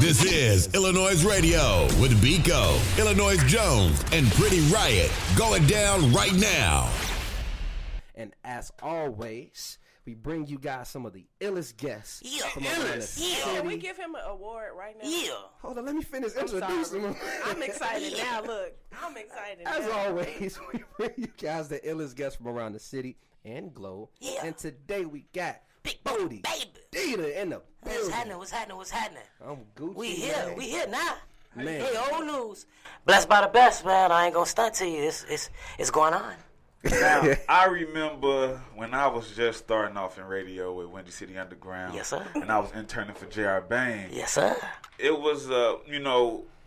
This is iLLANOiZE Radio with Biko, iLLANOiZE Jones, and Pretty Riot going down right now. And as always, we bring you guys some of the illest guests. From Can we give him an award right now? Yeah. Hold on, let me finish introducing him. I'm excited now. Look, I'm excited As now. always, we bring you guys the illest guests from around the city and globe. Yeah. And today we got Big Bodi Deeder in the building. What's happening? I'm Gucci. We here. man. We here now. Man. Hey, old news. Blessed by the best, man. I ain't gonna stunt to you. It's going on. Now, I remember when I was just starting off in radio with Windy City Underground. Yes, sir. And I was interning for J.R. Bain. Yes, sir. It was,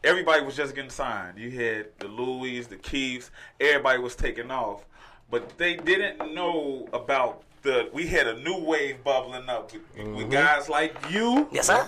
everybody was just getting signed. You had the Louis, the Keiths, everybody was taking off. But they didn't know about we had a new wave bubbling up with guys like you. Yes, sir.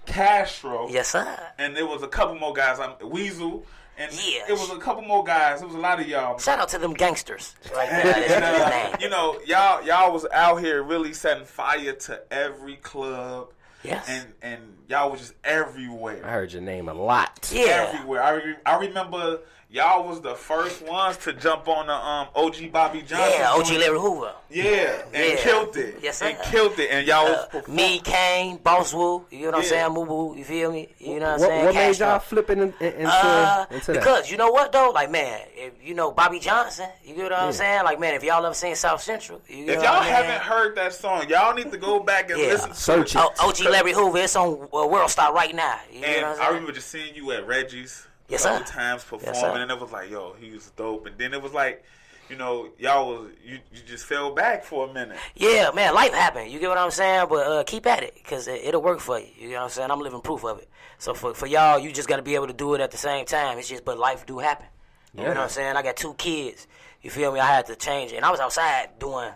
Castro. Yes, sir. And there was a couple more guys, Weasel. And Yes. it was a couple more guys. It was a lot of y'all. Shout out to them gangsters. Right there. That's his name. Y'all was out here really setting fire to every club. Yes. And y'all was just everywhere. I heard your name a lot. Yeah. Everywhere. I remember y'all was the first ones to jump on the OG Bobby Johnson. Yeah, OG joint. Larry Hoover. Yeah, and Yeah. killed it. Yes, sir. And killed it. And y'all was performing. Me, Kane, Boss Woo. You know what I'm Yeah. saying? Moo Boo. You feel me? You know what I'm saying? What made Castro. y'all flipping into that? Because you know what though, like man, if you know Bobby Johnson, you get what I'm saying? Like man, if y'all ever seen South Central, you If know y'all what I mean? haven't heard that song, y'all need to go back and Yeah. listen to Search it. it. OG Larry Hoover, it's on World Star right now. You know And what I'm I saying? remember just seeing you at Reggie's Yes, a couple sir. times performing, Yes, sir. and it was like, yo, he was dope. And then it was like, y'all was you just fell back for a minute. Yeah, man, life happened. You get what I'm saying? But keep at it, because it'll work for you. You know what I'm saying? I'm living proof of it. So for y'all, you just got to be able to do it at the same time. It's just, but life do happen. You know what I'm saying? I got 2 kids. You feel me? I had to change it. And I was outside doing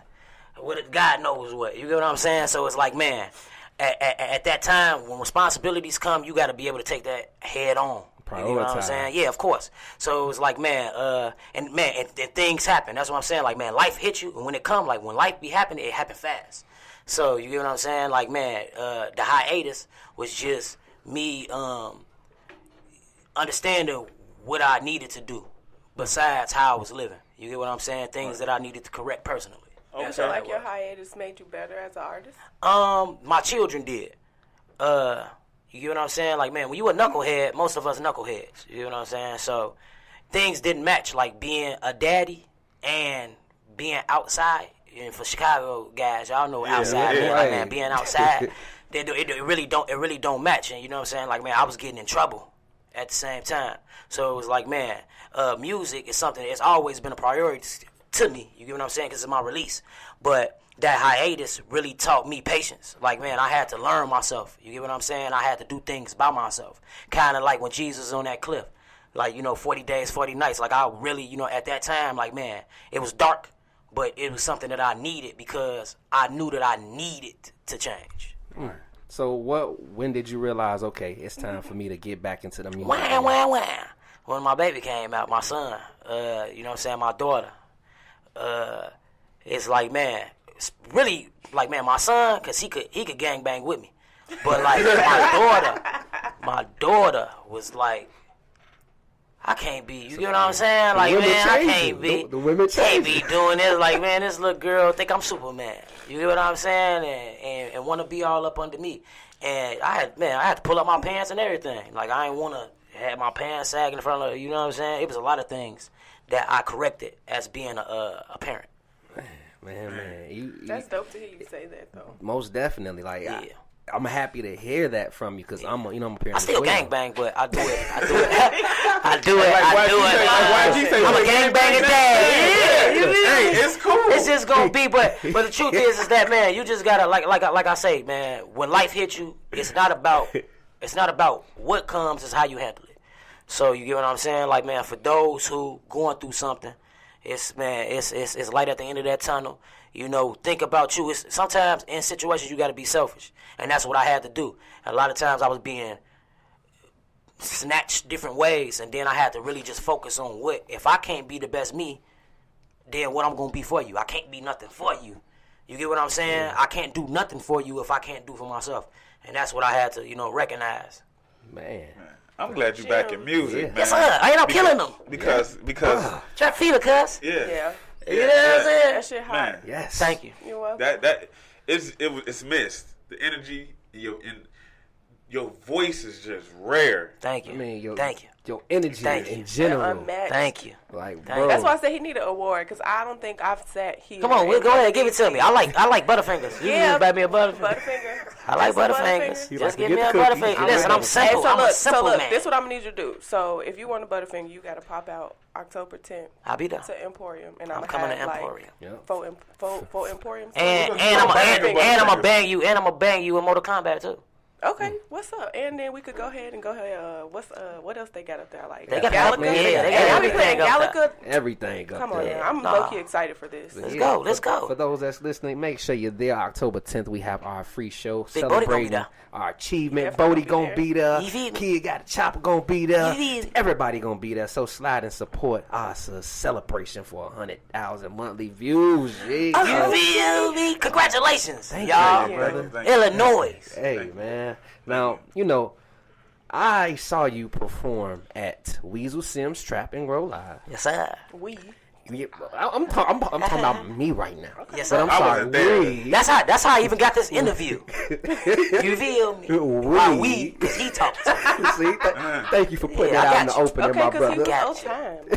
God knows what. You get what I'm saying? So it's like, man, at that time, when responsibilities come, you got to be able to take that head on. You know what I'm Prioritize. saying? Yeah, of course. So it's like, man, and things happen. That's what I'm saying. Like, man, life hit you, and when it come, like when life be happening, it happen fast. So you get what I'm saying? Like, man, the hiatus was just me understanding what I needed to do, besides how I was living. You get what I'm saying? Things that I needed to correct personally. You feel like your hiatus made you better as an artist? My children did. You get what I'm saying? Like, man, when you a knucklehead, most of us knuckleheads. You get what I'm saying? So things didn't match, like being a daddy and being outside. And for Chicago guys, y'all know outside, man, like, man, being outside, it really don't match. And you know what I'm saying? Like, man, I was getting in trouble at the same time. So it was like, man, music is something that's always been a priority to me. You get what I'm saying? Because it's my release. But that hiatus really taught me patience. Like, man, I had to learn myself. You get what I'm saying? I had to do things by myself. Kind of like when Jesus was on that cliff. Like, 40 days, 40 nights. Like, I really, at that time, like, man, it was dark, but it was something that I needed because I knew that I needed to change. So when did you realize, okay, it's time for me to get back into the music? Wah. When my baby came out, my son, you know what I'm saying, my daughter, it's like, man, it's really like, man, my son, because he could gangbang with me. But like my daughter was like, I can't be, you get what I'm saying? Like, man, I can't be, the women can't changing. be doing this. Like, man, this little girl think I'm Superman. You get what I'm saying? And want to be all up under me. And I had to pull up my pants and everything. Like, I ain't want to have my pants sagging in front of her. You know what I'm saying? It was a lot of things that I corrected as being a parent. Man, That's dope to hear you say that, though. most definitely. Like, Yeah. I'm happy to hear that from you because I'm a parent. I still as well. gangbang, but I do it. YG say, I'm a gangbanging dad. Yeah, Hey, it's cool. It's just gonna be, but the truth is that, man, you just gotta like I say, man, when life hits you, it's not about what comes, it's how you handle it. So you get what I'm saying? Like, man, for those who going through something, it's light at the end of that tunnel. Think about you. Sometimes in situations you gotta be selfish, and that's what I had to do. A lot of times I was being snatched different ways, and then I had to really just focus on what, if I can't be the best me, then what I'm gonna be for you. I can't be nothing for you. You get what I'm saying? I can't do nothing for you if I can't do for myself, and that's what I had to recognize. Man. I'm glad you back in music, man. Yes, sir. I ain't no killing them. Because Try to feel it, cuz. Yeah. You know what I'm saying? That shit hot. man, Yes. Thank you. You're welcome. it's missed. The energy your voice is just rare. Thank you. I mean, Thank you. Your energy Thank you. in general. Unmatched. Thank you. Like, Thank bro. That's why I said he need an award, because I don't think I've sat here. Come on, go ahead, give it to me. I like Butterfingers. You Yeah, can buy me a Butterfinger. Butterfinger. I like That's a Butterfingers. He Just like give to me a get the cookie. Butterfinger. I'm Listen, ready. I'm simple. I'm a simple man. This is what I'm gonna need you to do. So if you want a Butterfinger, you gotta pop out October 10th I'll be there. to Emporium, and I'm I'm coming to have, Emporium. Yep. Four Emporiums. And I'm gonna bang you in Mortal Kombat too. Okay, what's up? And then we could go ahead. What else they got up there? Like They got Galaga. Pac-Man, yeah, they got Hey, everything up there. Galaga. Everything up Come on, there. now. I'm low-key excited for this. Let's go. Let's go. For those that's listening, make sure you're there. October 10th, we have our free show Big Bodi gonna be celebrating there. our achievement. Definitely Bodie gonna be there. You feel me? Kid got a chopper gonna be there. You feel me? Everybody gonna be there. So slide and support us celebration for 100,000 monthly views. Yeah. You feel me? Congratulations, Thank y'all. you, brother. Illinois. Hey, man. Now, I saw you perform at Weasel Sims Trap and Grow Live. Yes, sir. Yeah, I'm talking about me right now. Yes, But sir. I'm I sorry, wasn't there. we. That's how I even got this interview. You feel me? We. Cause he talked to me. See, thank you for putting Yeah, I that out in got the you. open, Okay, my because he was brother. on time. My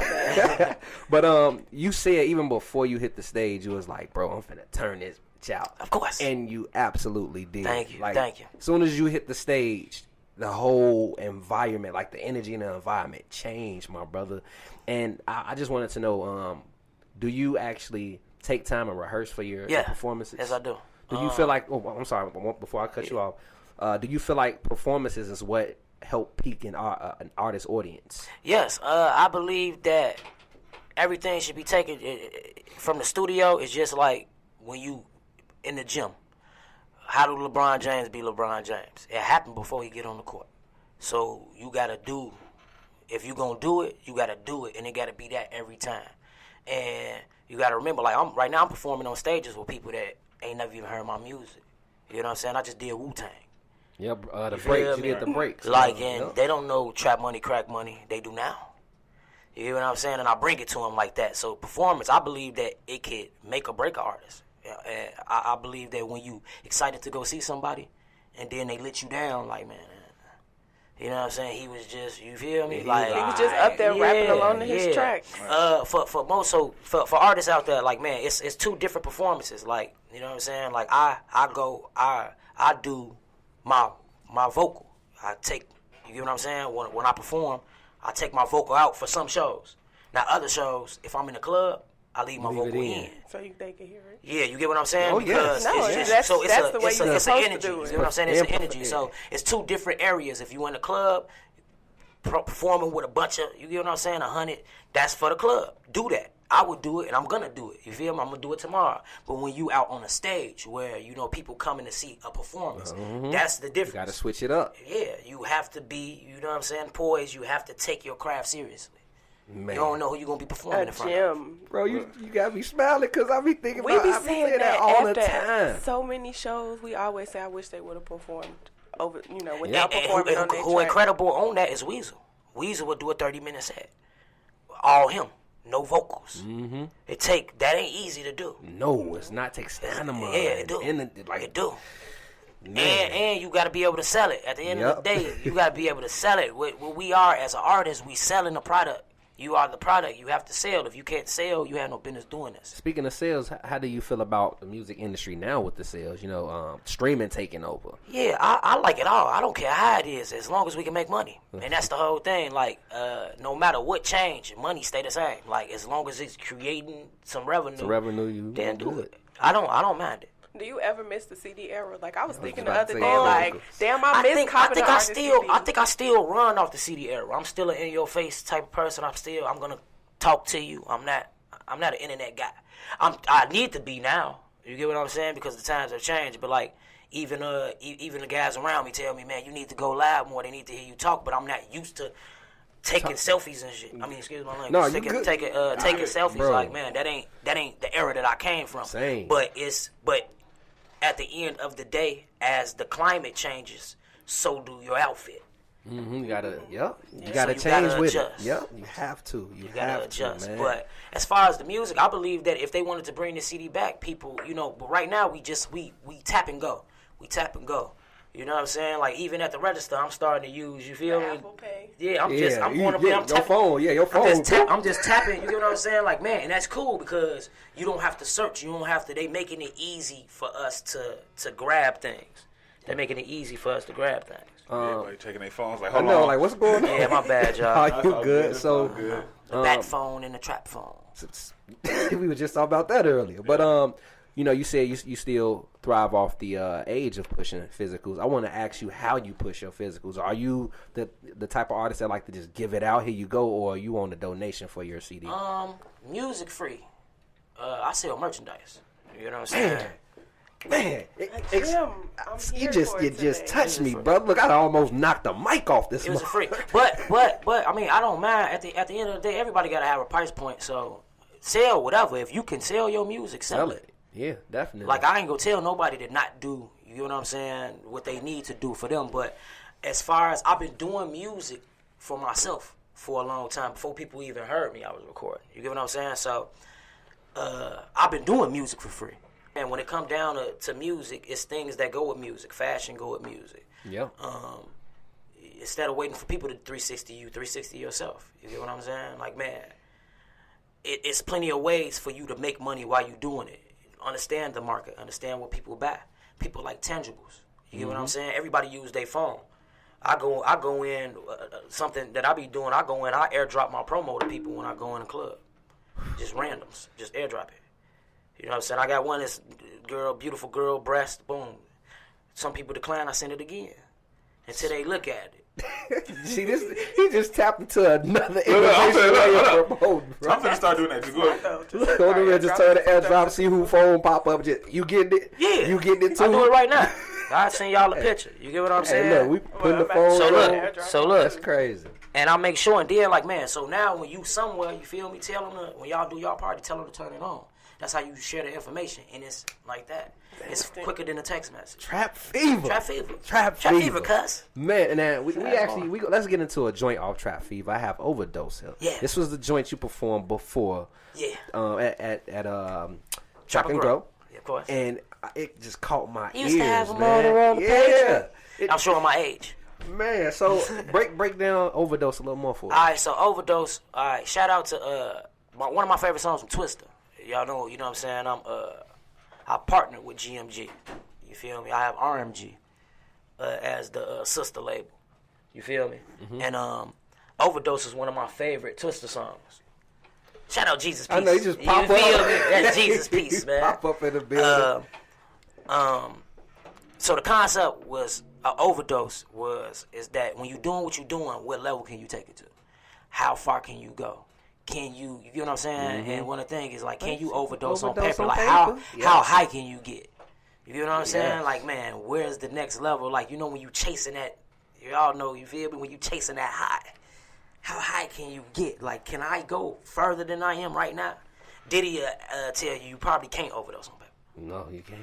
bad. But you said even before you hit the stage, you was like, "Bro, I'm finna turn this bitch out." Of course. And you absolutely did. Thank you, Like, thank you. As soon as you hit the stage, the whole environment, like the energy in the environment, changed, my brother. And I just wanted to know, do you actually take time and rehearse for your performances? Yes, I do. Do you feel like? Oh, I'm sorry. Before I cut you off, do you feel like performances is what help peak an artist's audience? Yes, I believe that everything should be taken from the studio. It's just like when you in the gym. How do LeBron James be LeBron James? It happened before he get on the court. So you gotta do. If you gonna do it, you gotta do it, and it gotta be that every time. And you gotta remember, like right now, I'm performing on stages with people that ain't never even heard my music. You know what I'm saying? I just did Wu-Tang. Yep, the feel breaks. You me? did the breaks. Like, and Yep. they don't know Trap Money, Crack Money. They do now. You know what I'm saying? And I bring it to them like that. So performance, I believe that it could make or break an artist. And I believe that when you excited to go see somebody, and then they let you down, like, man, you know what I'm saying? He was just, you feel me? Like He was just up there rapping along to his track. For artists out there, like, man, it's two different performances. Like, you know what I'm saying? Like I do my vocal. I take, you get what I'm saying? When I perform, I take my vocal out for some shows. Now other shows, if I'm in the club, I leave my vocal in. So they can hear it. Yeah, you get what I'm saying? Oh, yeah. Because No, it's that's just, the way it's you're an supposed to energy. do You it. know what I'm saying? It's an Yeah. energy. So it's two different areas. If you in the club, performing with a bunch of, you get what I'm saying, 100, that's for the club. Do that. I would do it, and I'm gonna do it. You feel me? I'm gonna do it tomorrow. But when you out on a stage where people coming to see a performance, that's the difference. You gotta switch it up. Yeah, you have to be, you know what I'm saying, poised. You have to take your craft seriously. Man. You don't know who you're gonna be performing A in front of. gym. Bro, you got me smiling because I be thinking We about be I saying that all the after time. so many shows. We always say, I wish they would have performed over, without And performing on their who track. incredible on that is Weasel. Weasel would do a 30-minute set. All him. No vocals. Mm-hmm. That ain't easy to do. No, it's not. Take stamina. Yeah, it do. It do. And you got to be able to sell it. At the end of the day, you got to be able to sell it. What we are as an artist, we selling a product. You are the product. You have to sell. If you can't sell, you have no business doing this. Speaking of sales, how do you feel about the music industry now with the sales? Streaming taking over. Yeah, I like it all. I don't care how it is, as long as we can make money. And that's the whole thing. Like, no matter what change, money stay the same. Like, as long as it's creating some revenue, you then do good. it. I don't mind it. Do you ever miss the CD era? Like, I was thinking the about other to day, say, like, damn, I miss copying the artist CD. I think I still run off the CD era. I'm still an in your face type of person. I'm gonna talk to you. I'm not an internet guy. I need to be now. You get what I'm saying? Because the times have changed. But like even the guys around me tell me, man, you need to go live more. They need to hear you talk. But I'm not used to taking selfies and shit. I mean, excuse my language. No, you good. Taking selfies. Bro. Like, man, that ain't the era that I came from. Same. But at the end of the day, as the climate changes, so do your outfit. You gotta, you So gotta you change gotta with adjust. it. Yep, you have to. You gotta have adjust. to, man. But as far as the music, I believe that if they wanted to bring the CD back, people, but right now we tap and go. We tap and go. You know what I'm saying? Like even at the register, I'm starting to use. You feel me? Apple Pay. Yeah, I'm going to pay. I'm your tapping. phone. Yeah, your phone. I'm just tapping. You get what I'm saying? Like man, and that's cool because you don't have to search. You don't have to. They making it easy for us to grab things. They're making it easy for us to grab things. Everybody checking their phones like, I hold know, on. like what's going on? Yeah, my bad, y'all. Are That's you all good? That's So all good. The bat phone and the trap phone. we were just talking about that earlier. But you said you still thrive off the age of pushing physicals. I want to ask you how you push your physicals. Are you the type of artist that like to just give it out, here you go, or are you on a donation for your CD? Music free. I sell merchandise. You know what I'm saying? Man, Jim, I'm you here just for you it just today. touched me, bro. Look, I almost knocked the mic off this. It was a free. But I mean, I don't mind. At the end of the day, everybody gotta have a price point. So sell whatever. If you can sell your music, sell it. Yeah, definitely. Like I ain't gonna tell nobody to not do. You know what I'm saying? What they need to do for them. But as far as I've been doing music for myself for a long time before people even heard me, I was recording. You get what I'm saying? So I've been doing music for free. And when it comes down to music, it's things that go with music. Fashion go with music. Yeah. Instead of waiting for people to 360 you, 360 yourself. You get what I'm saying? Like, man, it's plenty of ways for you to make money while you doing it. Understand the market. Understand what people buy. People like tangibles. You get what I'm saying? Everybody use their phone. I go in, something that I be doing, I airdrop my promo to people when I go in the club. Just randoms. Just airdrop it. You know what I'm saying? I got one that's beautiful girl, breast, boom. Some people decline, I send it again. Until they look at it. See this? He just tapped into another innovation way of promoting, bro. I'm gonna start doing that. Just go ahead. Go to there, just turn the airdrop, see who phone pop up. Just you getting it? Yeah. You getting it too? I do it right now. I send y'all a picture. You get what I'm saying? Hey, look, we putting the phone So look. That's crazy. And I make sure, and then like, man, so now when you somewhere, you feel me, tell them when y'all do y'all party, tell them to turn it on. That's how you share the information, and it's like that. It's quicker than a text message. Trap fever. Trap fever, cuz. Man, and then let's get into a joint off Trap Fever. I have Overdose here. Yeah. This was the joint you performed before. Yeah. At Trap and Grow. Yeah, of course. And it just caught my You ears, used to have them man. all around the Yeah. page. I'm showing my age. Man, so break down Overdose a little more for us. All right, so Overdose. All right, shout out to one of my favorite songs from Twister. Y'all know, you know what I'm saying? I partnered with GMG. You feel me? I have RMG as the sister label. You feel me? Mm-hmm. And Overdose is one of my favorite Twister songs. Shout out Jesus Peace. I know you just pop you up. Feel me? That's Jesus Peace, man. Pop up in the building. So the concept was Overdose is that when you're doing what you're doing, what level can you take it to? How far can you go? Can you get what I'm saying? Mm-hmm. And one of the things is like, can you overdose on paper? Like how high can you get? You get what I'm saying? Like, man, where's the next level? Like, you know, when you chasing that, y'all know, you feel me? When you chasing that high, how high can you get? Like, can I go further than I am right now? Diddy tell you probably can't overdose on paper. No, you can't.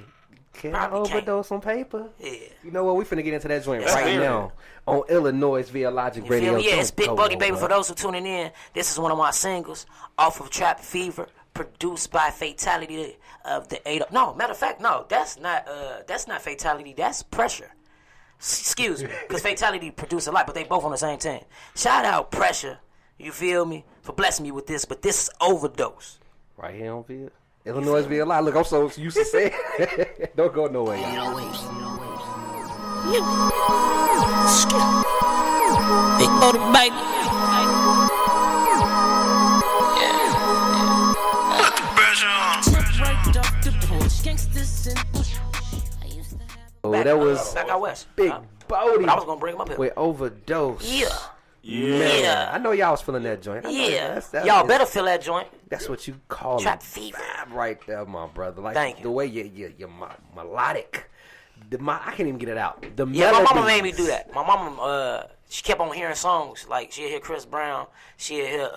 Can I overdose on paper? Yeah. You know what? We finna get into that joint right now on iLLANOiZE via Logic Radio. Yeah, it's Big Bodi Baby. For those who tuning in, this is one of my singles off of Trap Fever, produced by Fatality of the 8. No, matter of fact, no, that's not Fatality. That's Pressure. Excuse me, because Fatality produced a lot, but they both on the same team. Shout out Pressure. You feel me? For blessing me with this, but this is Overdose. Right here on Via iLLANOiZE via Live. Look, I'm so used to saying don't go nowhere, y'all. Big Bodi Baby. Oh, that was back out west. Big Bodi. I was gonna bring him up here. With Overdose. Yeah. Man, I know y'all was feeling that joint. Y'all better feel that joint. That's what you call Trap it. Fever. Right there, my brother. Like Thank you. The way you're melodic. I can't even get it out. The Yeah, my mama melodies. made me do that. My mama, she kept on hearing songs. Like, she'd hear Chris Brown. She'd hear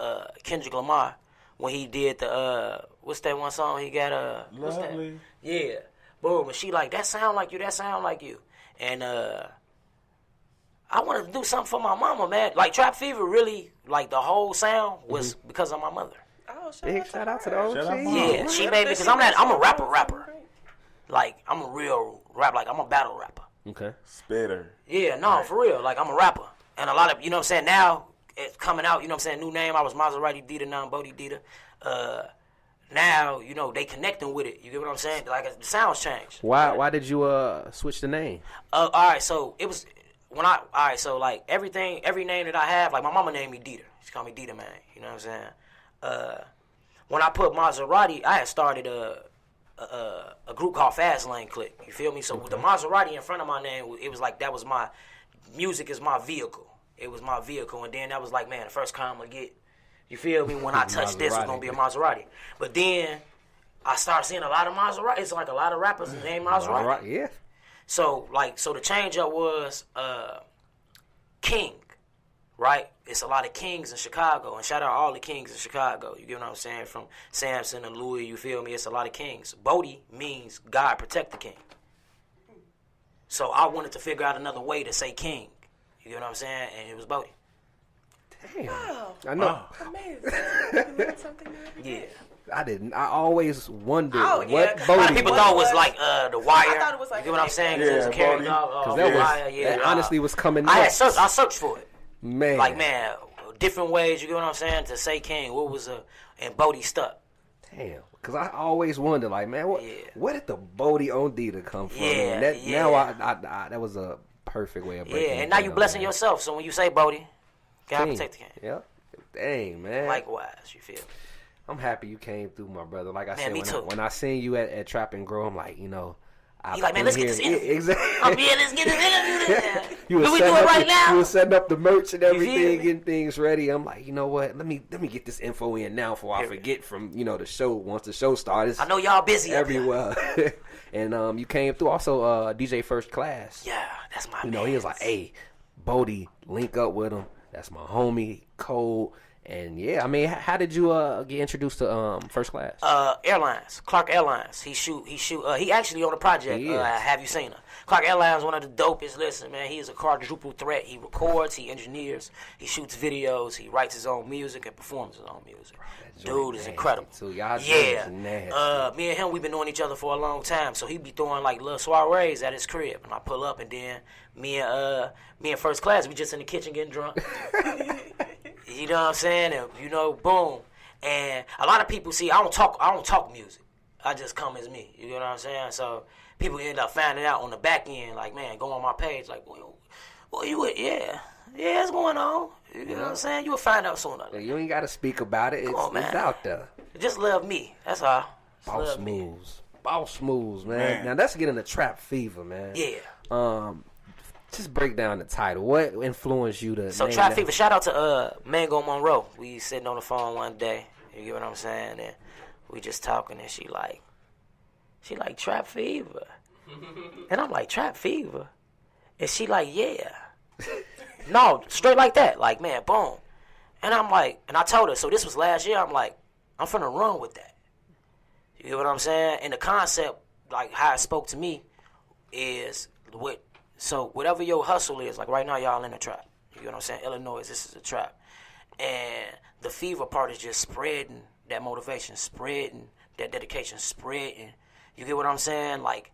Kendrick Lamar when he did the, what's that one song he got? What's that? Lovely. Yeah. Boom. And she like, that sound like you, that sound like you. And I I wanted to do something for my mama, man. Like Trap Fever, really, like the whole sound was because of my mother. Oh, Big shout out to the OG. Yeah, she made me because I'm a rapper. Like I'm a real rap. Like I'm a battle rapper. Okay. Spitter. Yeah, no, for real. Like I'm a rapper, and a lot of, you know what I'm saying. Now it's coming out. You know what I'm saying. New name. I was Maserati Deeder, now I'm Bodi Deeder. Now, you know, they connecting with it. You get what I'm saying? Like the sounds changed. Why did you switch the name? All right, so it was so like every name that I have, like my mama named me Deeder. She called me Deeder, man. You know what I'm saying? When I put Maserati, I had started a group called Fast Lane Click. You feel me? So with the Maserati in front of my name, it was like that was my music is my vehicle. It was my vehicle, and then that was like, man, the first car I'm gonna get. You feel me? When I touch this, it's gonna be a Maserati. But then I started seeing a lot of Maserati. It's like a lot of rappers named Maserati. Yeah. So the change up was King, right? It's a lot of kings in Chicago, and shout out all the kings in Chicago. You get what I'm saying? From Samson to Louis, you feel me? It's a lot of kings. Bodi means God protect the king. So I wanted to figure out another way to say king. You get what I'm saying? And it was Bodi. Damn. Wow. I know. Amazing. You learn something new every day. Yeah. I didn't. I always wondered Oh, yeah, what 'cause A lot of Bodi people was. thought it was like The Wire. I thought it was like you get what I'm saying? 'Cause Yeah, it was a character Bodi. of that was Wire. Yeah, that honestly was coming. I next. searched for it. Man. Like, man, different ways, you get what I'm saying, to say king. What was and Bodi stuck. Damn. Because I always wondered, like, man, where did the Bodi on Deeder come from? Yeah, And that, yeah. Now I that was a perfect way of breaking Yeah, it and now you down, blessing man. yourself. So when you say Bodi, God King. protect the king. Yeah. Dang, man. Likewise, you feel me? I'm happy you came through, my brother. Like I Man, said, me too. when I seen you at Trap and Grow, I'm like, you know, You like, man, let's get this interview. Exactly. Let's get this interview. You was Do we do setting it up right now? You was setting up the merch and feel everything, me? getting things ready. I'm like, you know what? Let me get this info in now before I Period. forget from the show. Once the show starts, I know y'all busy up here. everywhere. And you came through. Also, DJ First Class. Yeah, that's my You know, he was like, hey, Bodi, link up with him. That's my homie, Cole. And yeah, I mean, how did you get introduced to First Class? Airlines, Clark Airlines. He actually on the project. He is. Have you seen her? Clark Airlines, one of the dopest. Listen, man, he is a quadruple threat. He records, he engineers, he shoots videos, he writes his own music and performs his own music. Dude is incredible. Too. Y'all Yeah. nasty. Me and him, we've been knowing each other for a long time. So he be throwing like little soirees at his crib, and I pull up, and then me and First Class, we just in the kitchen getting drunk. You know what I'm saying? And you know, boom. And a lot of people see I don't talk music. I just come as me. You know what I'm saying? So people end up finding out on the back end, like, man, go on my page, like, well you yeah, it's going on. You know what I'm saying? You'll find out sooner. You ain't got to speak about it. It's out there. Just love me. That's all. Just Boss love me. moves. Boss moves, man. Man. Now let's get into Trap Fever, man. Yeah. Just break down the title. What influenced you to So name Trap that? Fever, shout out to Mango Monroe. We sitting on the phone one day. You get what I'm saying? And we just talking, and she like Trap Fever, and I'm like, Trap Fever, and she like, yeah. No, straight like that, like, man, boom. And I'm like, and I told her, so this was last year. I'm like, I'm finna run with that. You get what I'm saying? And the concept, like how it spoke to me, is so whatever your hustle is, like right now y'all in a trap. You know what I'm saying? iLLANOiZE, this is a trap. And the fever part is just spreading that motivation, spreading that dedication, spreading. You get what I'm saying? Like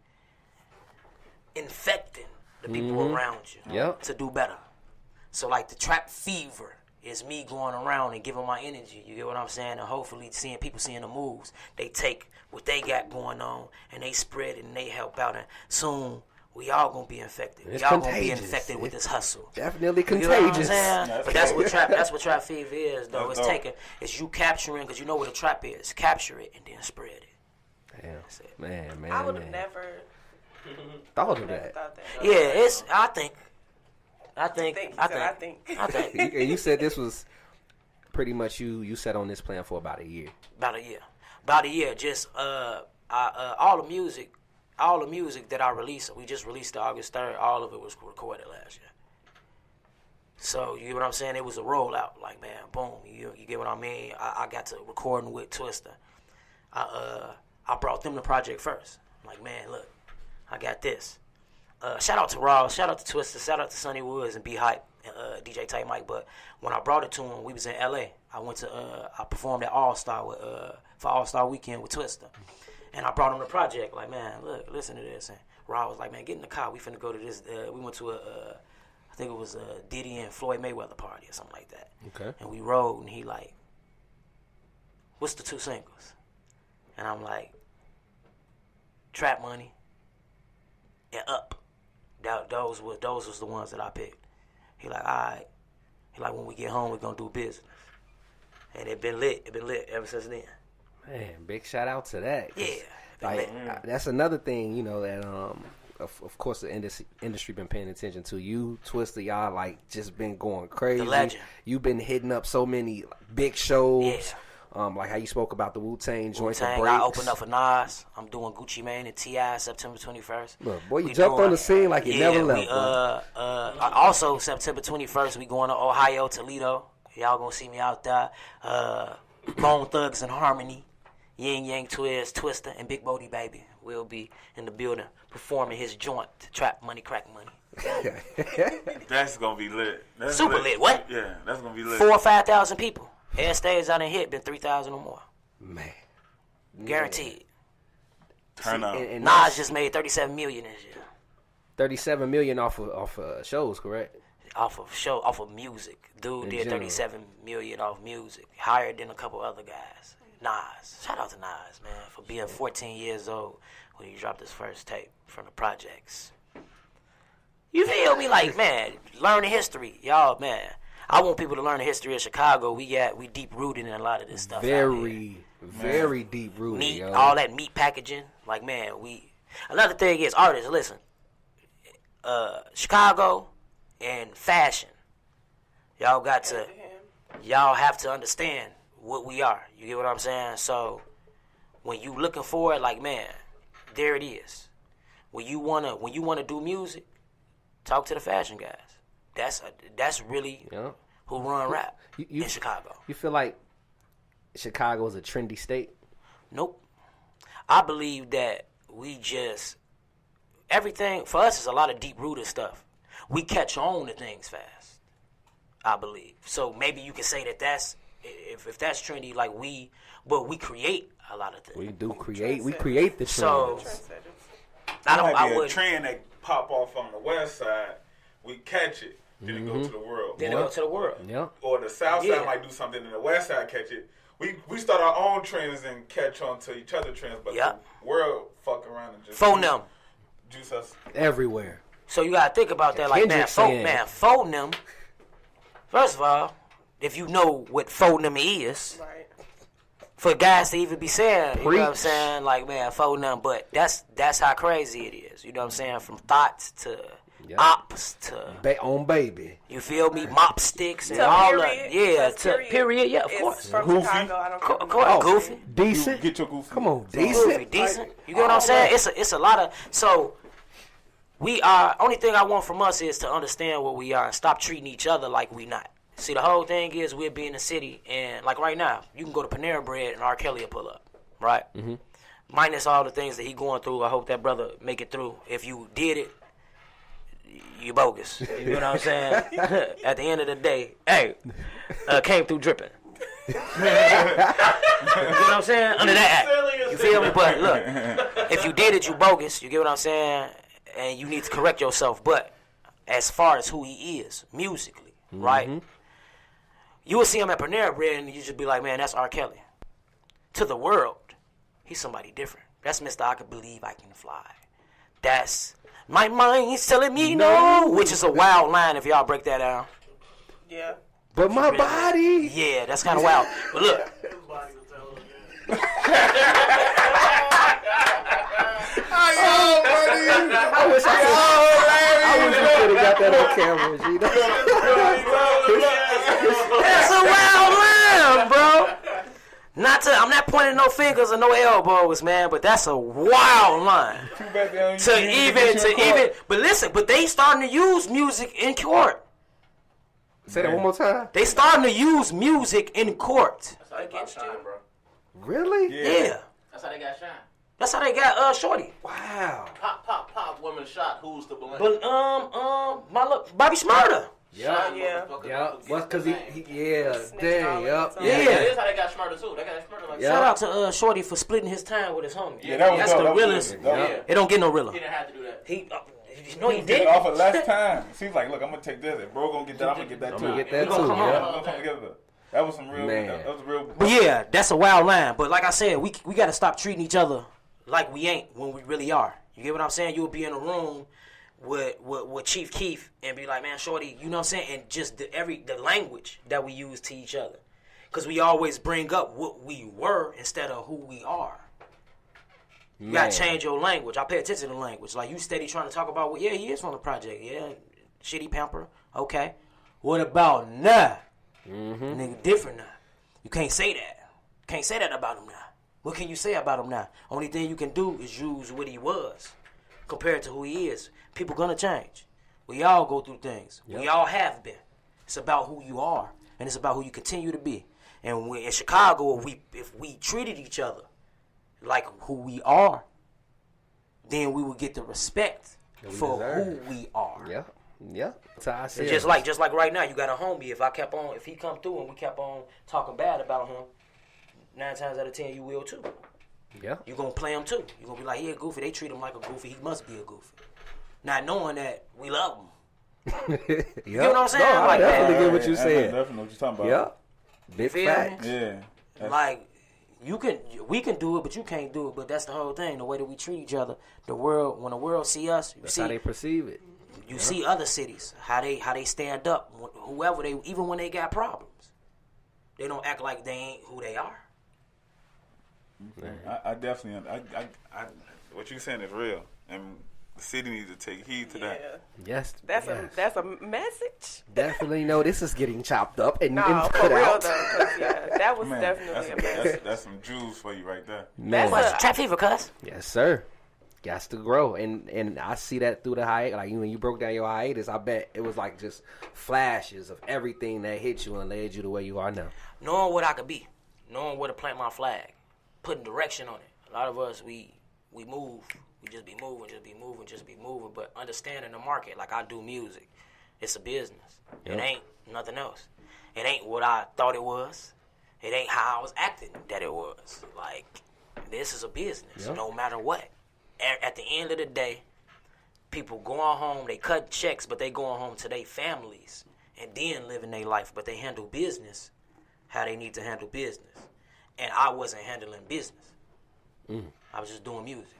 infecting the people around you to do better. So like the trap fever is me going around and giving my energy. You get what I'm saying? And hopefully people seeing the moves. They take what they got going on and they spread it and they help out. And soon we all gonna be infected. It's We all gonna be contagious. infected with this hustle. Definitely You know what I'm contagious. saying? But that's what trap fever is, though. It's you capturing, because you know what a trap is. Capture it and then spread it. Damn. That's it. Man. I would have never thought of that. thought that. Yeah, I think. I think. You said this was pretty much you set on this plan for about a year. About a year. Just all the music that I released, we just released it August 3rd. All of it was recorded last year. So you get what I'm saying? It was a rollout. Like, man, boom. You get what I mean? I got to recording with Twister. I brought them the project first. I'm like, man, look, I got this. shout out to Ross, shout out to Twister, shout out to Sonny Woods and B Hype, and DJ Tight Mike. But when I brought it to him, we was in LA. I performed at All Star for All Star Weekend with Twister, and I brought him the project. Like, man, look, listen to this. And Ross was like, man, get in the car. We finna go to this. We went to I think it was a Diddy and Floyd Mayweather party or something like that. Okay. And we rode, and he like, what's the 2 singles? And I'm like, Trap Money and Up. Those was the ones that I picked. He like, all right. He like, when we get home, we're gonna do business. And it been lit. It been lit ever since then. Man, big shout out to that. Yeah. Like, that's another thing, you know, that of course the industry been paying attention to. You, Twister, y'all like just been going crazy. The legend. You've been hitting up so many big shows. Yeah. Like how you spoke about the Wu-Tang joints and Wu-Tang, breaks. I opened up for Nas. I'm doing Gucci Mane and T.I. September 21st. Look, boy, you jumped on the scene like you never left. Also, September 21st, we going to Ohio, Toledo. Y'all gonna see me out there. Bone Thugs and Harmony, Yin Yang Twist, Twister, and Big Bodi Baby will be in the building performing his joint, Trap Money, Crack Money. That's gonna be lit. That's Super lit. What? Yeah, that's gonna be lit. 4,000 or 5,000 people. Every stage I done hit been 3,000 or more. Man. Guaranteed. Turn up. And Nas just made 37 million this year. 37 million off of shows, correct? Off of music. Dude In did general. 37 million off music. Higher than a couple other guys. Nas. Shout out to Nas, man, for being 14 years old when he dropped his first tape from the projects. You feel me? Like, man, learn the history. Y'all, man. I want people to learn the history of Chicago. We deep rooted in a lot of this stuff. Very deep rooted. Meat, yo. all that meat packaging. Like, man, another thing is, artists, listen. Chicago and fashion. Y'all have to understand what we are. You get what I'm saying? So when you looking for it, like, man, there it is. When you wanna do music, talk to the fashion guys. That's really who run rap in Chicago. You feel like Chicago is a trendy state? Nope. I believe that everything for us is a lot of deep rooted stuff. We catch on to things fast, I believe. So maybe you can say that's if that's trendy, like we create a lot of things. We do create. We create the trend. So I would a trend that pop off on the west side. We catch it, then it go to the world. Then it go to the world. Yeah. Or the south side might do something, and the west side catch it. We start our own trends and catch on to each other trends, but the world fuck around and just phone them, juice us everywhere. So you gotta think about that, like, phone them. First of all, if you know what phone them is, Right. for guys to even be saying, you know what I'm Preach. saying, like, man, phone them. But that's how crazy it is. You know what I'm saying? From thoughts to ops to on baby. you feel me? Mop sticks and To all period. that. Yeah, Because to period. Yeah, of It's course. from Goofy. Chicago. I don't Of course, goofy. Decent. get your goofy. Come on, Goofy, decent. decent. You get what I'm saying? It's a lot of so. We are. Only thing I want from us is to understand what we are and stop treating each other like we not. See, the whole thing is we'll be in the city and like right now, you can go to Panera Bread and R. Kelly will pull up, right? Mm-hmm. Minus all the things that he going through. I hope that brother make it through. If you did it, you bogus. You know what I'm saying? At the end of the day, hey, came through dripping. You know what I'm saying? Under that act. You feel me? But look, if you did it, you bogus. You get what I'm saying? And you need to correct yourself. But as far as who he is, musically, right? You will see him at Panera Bread and you just be like, man, that's R. Kelly. To the world, he's somebody different. That's Mr. I Can Believe I Can Fly. That's my mind's telling me no, which is a wild line if y'all break that down. Yeah. But my body. Yeah, that's kind of wild. But look. I wish we could have got that on camera, G. That's a wild line, bro. I'm not pointing no fingers or no elbows, man, but that's a wild line. But listen, but they starting to use music in court. Say that one more time. They starting to use music in court. Against you. Really? Yeah. That's how they got shine. That's how they got Shorty. Wow. Pop, woman shot. Who's to blame? But my look, Bobby Smurda. Yeah. Yeah. What's because he yeah. Snitched Dang. all Yup. the Yeah, time. that is how they got Schmurda too. They got Schmurda like Yeah. Shout out to Shorty for splitting his time with his homie. Yeah, that was That's dope. the That was realest. good. That was- Yeah. It don't get no realer. He didn't have to do that. He no, he He did. off of less time. Seems like, look, I'm gonna take this. If bro gonna get that, I'm gonna get that too. gonna get that We gonna too. come on. Yeah. We're gonna come together. That was some real. Man. That was real. But yeah, that's a wild line. But like I said, we got to stop treating each other like we ain't when we really are. You get what I'm saying? You'll be in a room with Chief Keef and be like, man, Shorty, you know what I'm saying? And just the language that we use to each other. Because we always bring up what we were instead of who we are. You got to change your language. I pay attention to the language. Like, you steady trying to talk about, well, yeah, he is from the project. Yeah, shitty pamper. Okay. What about now? Nigga different now. You can't say that. Can't say that about him now. What can you say about him now? Only thing you can do is use what he was compared to who he is. People gonna change. We all go through things. We all have been. It's about who you are, and it's about who you continue to be. And in Chicago, if we treated each other like who we are, then we would get the respect for deserve. who we are. Yeah. That's how I see it. Just like right now, you got a homie. If he come through and we kept on talking bad about him, 9 times out of 10 you will too. Yeah. You gonna play him too. You gonna be like, he a goofy. They treat him like a goofy. He must be a goofy. Not knowing that we love him. You know what I'm saying? No, I Like, definitely man, get what you I said. definitely know what you're talking about. Yeah. Big Feel me? facts. Yeah. Like, we can do it, but you can't do it. But that's the whole thing. The way that we treat each other. When the world see us, That's how they perceive it. you see other cities how they stand up. Whoever they, even when they got problems, they don't act like they ain't who they are. I definitely. What you're saying is real, and the city needs to take heed to that. Yes. That's yes. that's a message. Definitely know this is getting chopped up and, No, and for put real out. though. 'Cause, yeah, that was Man, definitely a message. that's some jewels for you right there. Man. That's Trap fever, cuz. Yes, sir. Got to grow, and I see that through the hiatus. Like when you broke down your hiatus, I bet it was like just flashes of everything that hit you and led you to where you are now. Knowing what I could be, knowing where to plant my flag, putting direction on it. A lot of us, we move. We just be moving. But understanding the market, like I do music, it's a business. Yep. It ain't nothing else. It ain't what I thought it was. It ain't how I was acting that it was. Like, this is a business, Yep. no matter what. At the end of the day, people going home, they cut checks, but they going home to their families and then living their life. But they handle business how they need to handle business. And I wasn't handling business. I was just doing music.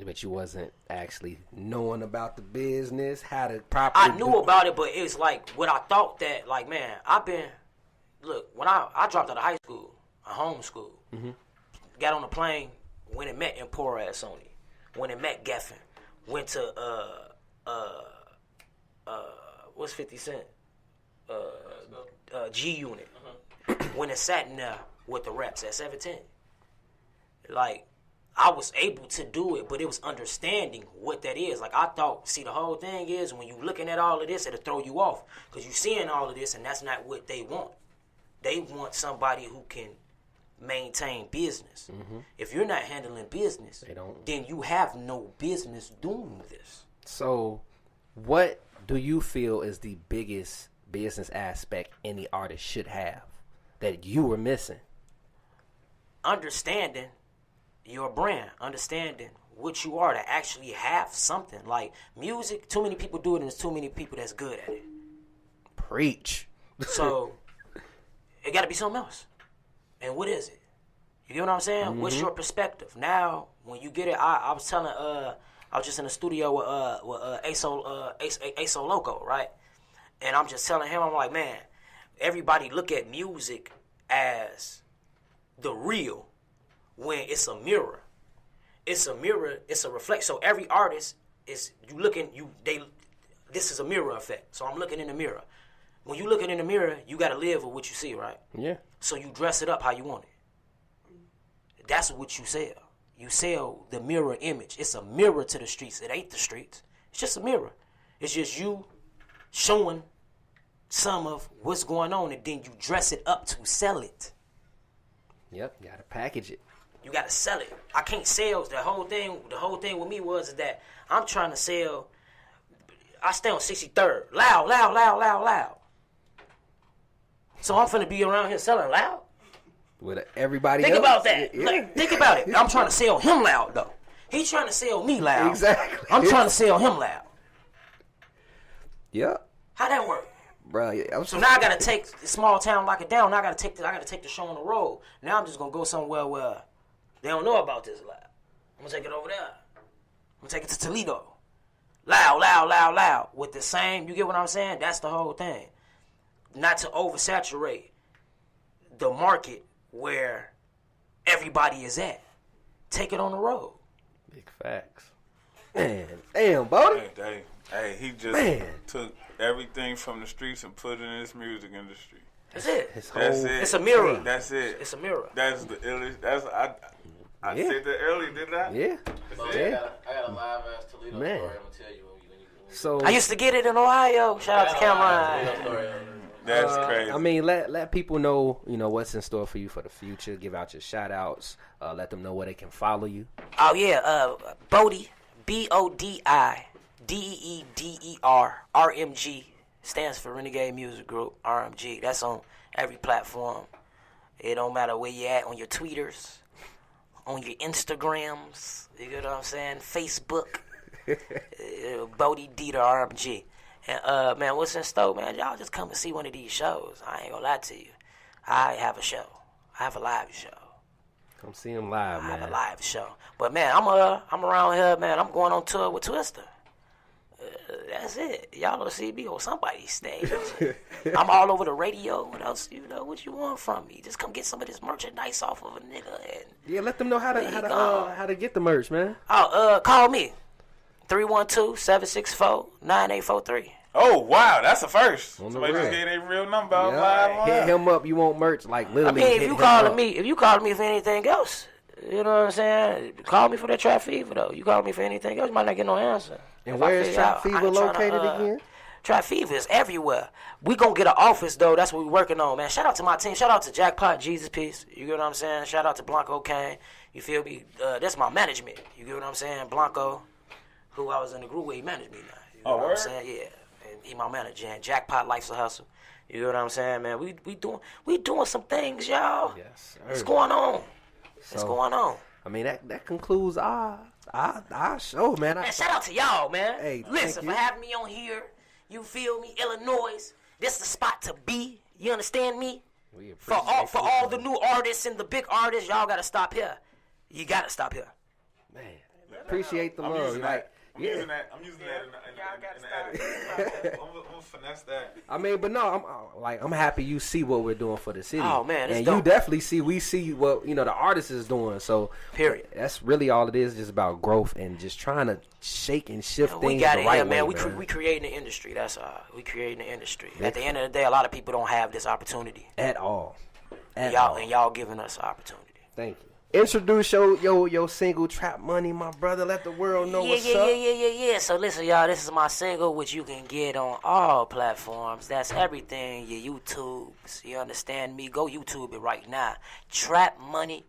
But you wasn't actually knowing about the business, how to properly. I knew about it, but it's like what I thought that, like, man, look, when I dropped out of high school, a homeschool, got on a plane, went and met Empora at Sony, went and met Geffen, went to, what's 50 Cent? G Unit. Went and sat in there with the reps at 17. Like, I was able to do it, but it was understanding what that is. Like, I thought, see, the whole thing is when you looking at all of this, it'll throw you off. Because you seeing all of this, and that's not what they want. They want somebody who can maintain business. If you're not handling business, then you have no business doing this. So, what do you feel is the biggest business aspect any artist should have that you were missing? Understanding your brand, understanding what you are, to actually have something. Like music, too many people do it, and there's too many people that's good at it. Preach. So it got to be something else. And what is it? You get what I'm saying? What's your perspective? Now, when you get it, I was telling, I was just in the studio with Aso Loco, right? And I'm just telling him, I'm like, man, everybody look at music as the real, when it's a mirror. It's a mirror, it's a reflection. So every artist is, this is a mirror effect. So I'm looking in the mirror. When you looking in the mirror, you got to live with what you see, right? Yeah. So you dress it up how you want it. That's what you sell. You sell the mirror image. It's a mirror to the streets. It ain't the streets. It's just a mirror. It's just you showing some of what's going on, and then you dress it up to sell it. Yep. Got to package it. You got to sell it. I can't sell. The whole thing with me was that I'm trying to sell. I stay on 63rd. Loud, loud, loud, loud, loud. So I'm finna be around here selling loud? With everybody Think else? about that. Yeah. Like, think about it. I'm trying to sell him loud, though. He's trying to sell me loud. Exactly. I'm trying to sell him loud. Yeah. How that work? Bro, yeah, So now I gotta take the small town, lock it down. Now I gotta take the show on the road. Now I'm just gonna go somewhere where they don't know about this loud. I'm gonna take it over there. I'm gonna take it to Toledo. Loud, loud, loud, loud. With the same, you get what I'm saying? That's the whole thing. Not to oversaturate the market where everybody is at. Take it on the road. Big facts. Man, damn, Bodi. Hey, he just took everything from the streets and put it in his music industry. That's it. That's it. It's a mirror. That's it. It's a mirror. That's the illest. I said that earlier, didn't I? Yeah. So Yeah. I got a live ass Toledo Man. story. I'm gonna tell you when you So I used to get it in Ohio. Shout out to Cameron. Toledo story. That's crazy. I mean, let people know, what's in store for you for the future. Give out your shout outs. Let them know where they can follow you. Oh yeah, Bodi, BODI DEEDER RMG stands for Renegade Music Group. RMG. That's on every platform. It don't matter where you at on your tweeters, on your Instagrams. You get what I'm saying? Facebook. Bodi Deeder RMG. And man, what's in store, man? Y'all just come and see one of these shows. I ain't gonna lie to you. I have a show. I have a live show. Come see him live, I man. have a live show. But man, I'm around here, man. I'm going on tour with Twister. That's it. Y'all don't see me on somebody's stage. I'm all over the radio. What else? What you want from me? Just come get some of this merchandise off of a nigga. And Yeah, let them know how to get the merch, man. call me. 312-764-9843. Oh wow, that's a first. On the Somebody just real. gave their real number out Yeah. live. Hit him up. You want merch? Like I literally. mean, hit if you him calling up. me for anything else, you know what I'm saying? Call me for that Trap Fever though. You call me for anything else, you might not get no answer. And If I where is figure Trap out, I Fever ain't tryna, located again? Trap Fever is everywhere. We gonna get an office though. That's what we working on, man. Shout out to my team. Shout out to Jackpot, Jesus Peace. You get what I'm saying? Shout out to Blanco Kane. You feel me? That's my management. You get what I'm saying? Blanco, who I was in the group with, he managed me now. You know what I'm saying? Yeah. And he my manager. And Jackpot, Life's a Hustle. You know what I'm saying, man? We doing some things, y'all. Yes, sir. What's going on? What's going on? I mean, that concludes our show, man. Man, shout out to y'all, man. Hey, listen, thank you. for having me on here. You feel me? Illinois. This is the spot to be. You understand me? We For appreciate all the new artists and the big artists, y'all gotta stop here. You gotta stop here. Man, appreciate the I'm love. using Like, that. I'm using that in the edit. I'm gonna finesse that. I mean, but no, I'm happy you see what we're doing for the city. Oh, man, it's and dope. you definitely we see what the artist is doing. So Period. That's really all it is, just about growth and just trying to shake and shift We things got the it right here, way, man. man. We creating the industry. That's we creating the industry. At the end of the day, a lot of people don't have this opportunity. At all. At Y'all all. and y'all giving us the opportunity. Thank you. Introduce your single Trap Money, my brother. Let the world know what's up. Yeah. So listen, y'all, this is my single, which you can get on all platforms. That's everything, your YouTubes. You understand me? Go YouTube it right now. Trap Money,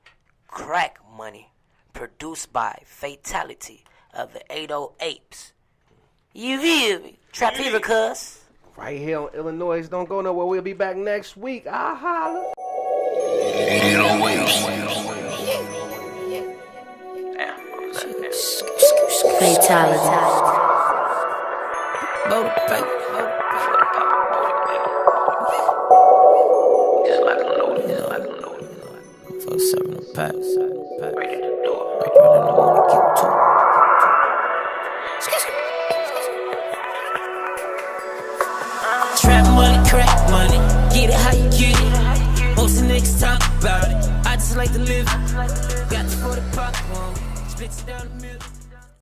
Crack Money, produced by Fatality of the 80 Apes. You feel me? Trap Fever, cuz. Right here on Illinois. Don't go nowhere. We'll be back next week. I holla. Fatality. Just like a load. 4-7 a pack. Ready to do it. Like early in the morning, keep it to Trap money, crack money. Get it how you get it. Most of the niggas talk about it. I just like to live it. Got the 40 pocket one. Split it down the middle.